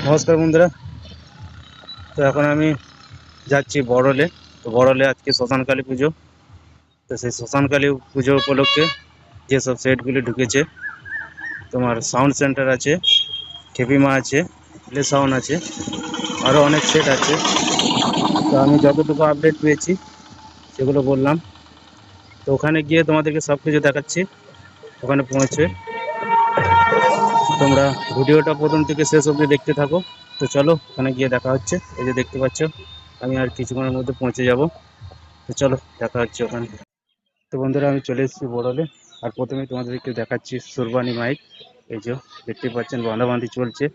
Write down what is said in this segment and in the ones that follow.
নমস্কার বন্ধুরা। তো এখন আমি যাচ্ছি বড়লে। তো বড়লে আজকে শ্মশানকালী পুজো। তো সেই শ্মশানকালী পুজো উপলক্ষে যেসব সেটগুলি ঢুকেছে, তোমার সাউন্ড সেন্টার আছে, খেপিমা আছে, প্লে সাউন্ড আছে, আরও অনেক সেট আছে। তো আমি যতটুকু আপডেট পেয়েছি সেগুলো বললাম। তো ওখানে গিয়ে তোমাদেরকে সব কিছু দেখাচ্ছি। ওখানে পৌঁছে তোমরা ভিডিওটা প্রথম থেকে শেষ অবধি দেখতে থাকো। তো চলো ওখানে গিয়ে দেখা হচ্ছে। এই যে দেখতে পাচ্ছ আমি আর কিছুক্ষণের মধ্যে পৌঁছে যাব। তো চলো দেখা হচ্ছে ওখানে। তো বন্ধুরা আমি চলে এসেছি বড়লে। আর প্রথমে তোমাদেরকে দেখাচ্ছি সুরবানি মাইক। এই যে দেখতে পাচ্ছেন বাঁধাবাঁধি চলছে,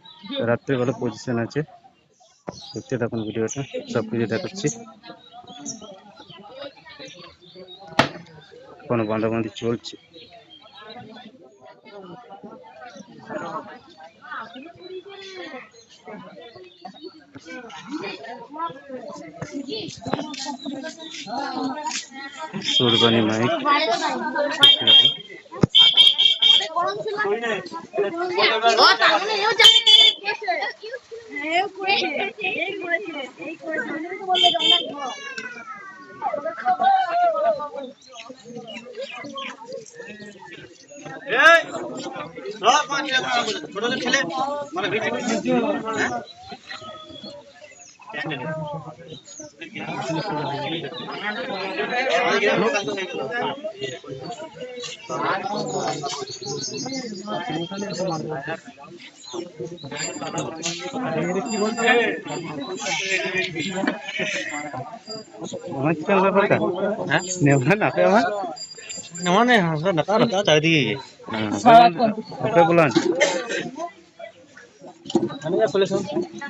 রাত্রেবেলা পজিশন আছে। দেখতে থাকুন ভিডিওটা, সব কিছু দেখাচ্ছি। কোনো বাঁধাবাঁধি চলছে। সুরবানি মাইক ব্যাপারটা নেওয়া না আমার মানে হাসা চারিদিকে বলান।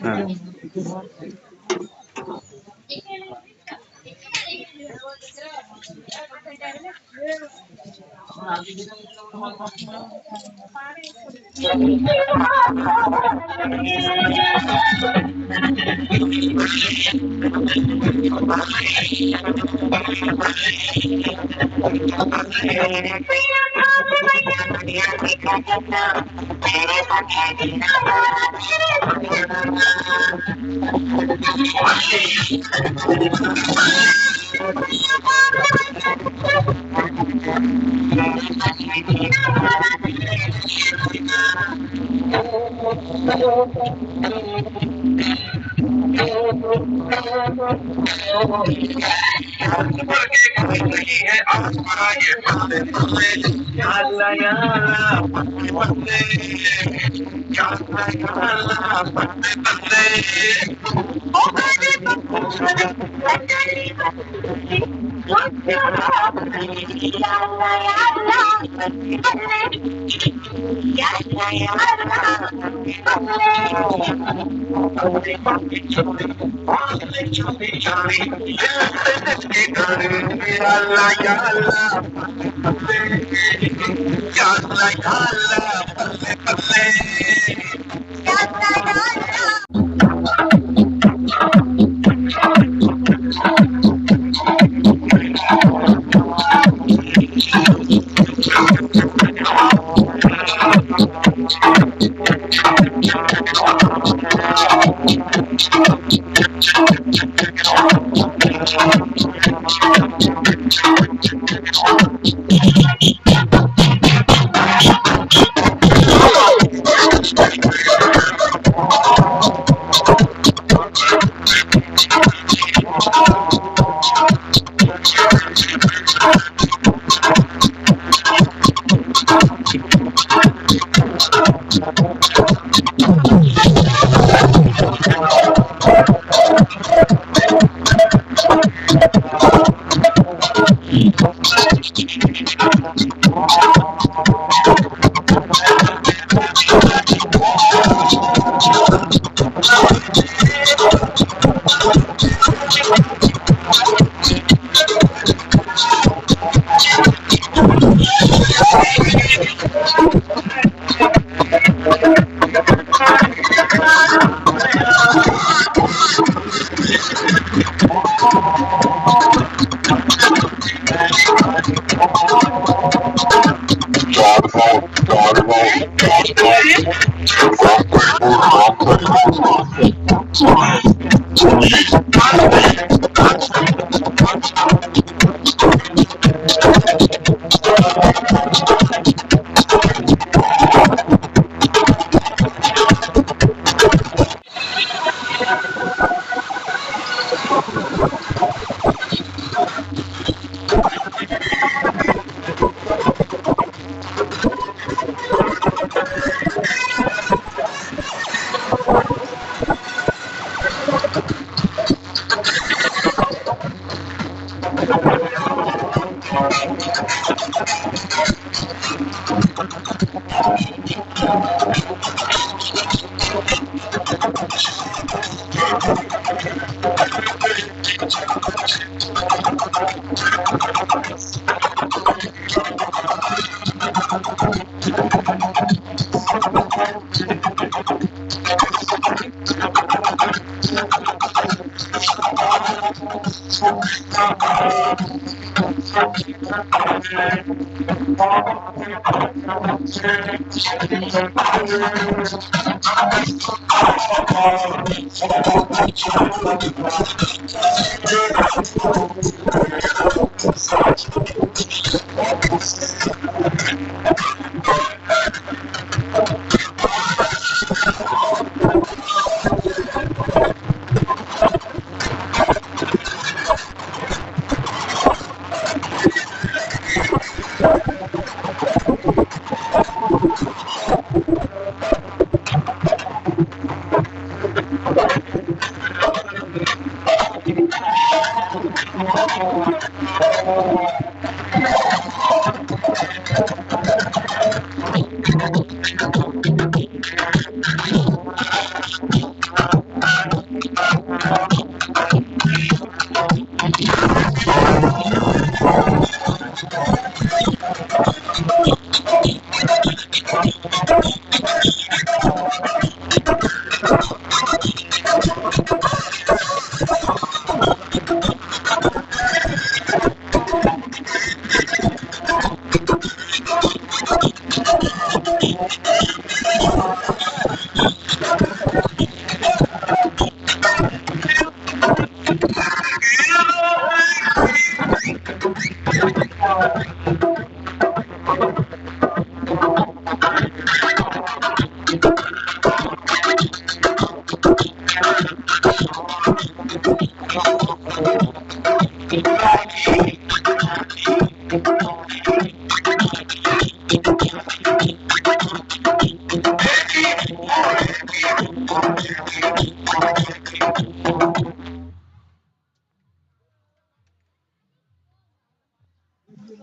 হ্যাঁ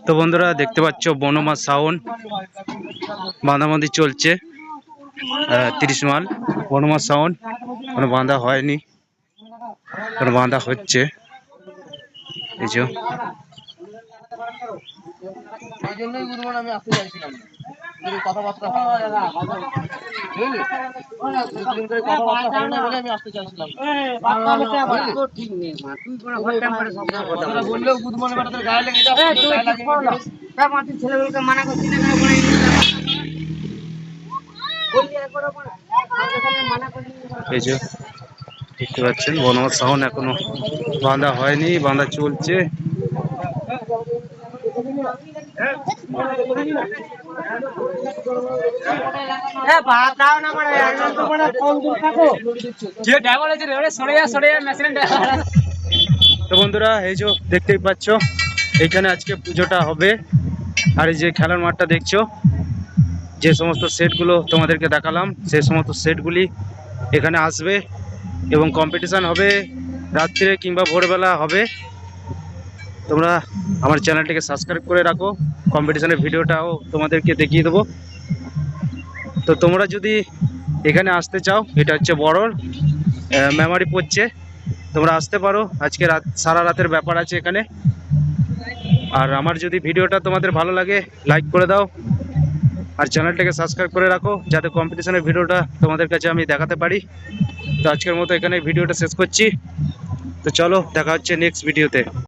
তো বন্ধুরা দেখতে পাচ্ছ বনমাস সাউন্ড বাঁধাবাঁধি চলছে 30 মাল বনমাস সাউন্ড কোনো বাঁধা হয়নি, কোনো বাঁধা হচ্ছে। এই যে এই জন্যই গুরুমান আমি আসতে চাইছিলাম যদি কথাবার্তা আমি আসতে চাইছিলাম ঠিক নেই বললেও গুরুমানের বেটা তোর গায়ে লেগে যাবে ছেলেগুলোকে মানা করছি না এই যে দেখতে পাচ্ছেন বনমাস সাউন্ড এখনো বাঁধা হয়নি, বাঁধা চলছে। তো বন্ধুরা এই যে দেখতেই পাচ্ছ এইখানে আজকে পুজোটা হবে। আর এই যে খেলার মাঠটা দেখছো, যে সমস্ত সেটগুলো তোমাদেরকে দেখালাম সেই সমস্ত সেটগুলি এখানে আসবে এবং কম্পিটিশান হবে, রাত্রে কিংবা ভোরবেলা হবে। তোমরা আমার চ্যানেলটিকে সাবস্ক্রাইব করে রাখো, কম্পিটিশনের ভিডিওটাও তোমাদেরকে দেখিয়ে দেবো। তো তোমরা যদি এখানে আসতে চাও, এটা হচ্ছে বড়র মেমারি পড়ছে, তোমরা আসতে পারো। আজকে সারা রাতের ব্যাপার আছে এখানে। আর আমার যদি ভিডিওটা তোমাদের ভালো লাগে লাইক করে দাও আর চ্যানেলটাকে সাবস্ক্রাইব করে রাখো, যাতে কম্পিটিশনের ভিডিওটা তোমাদের কাছে আমি দেখাতে পারি। তো আজকের মতো এখানে ভিডিওটা শেষ করছি। তো চলো দেখা হচ্ছে নেক্সট ভিডিওতে।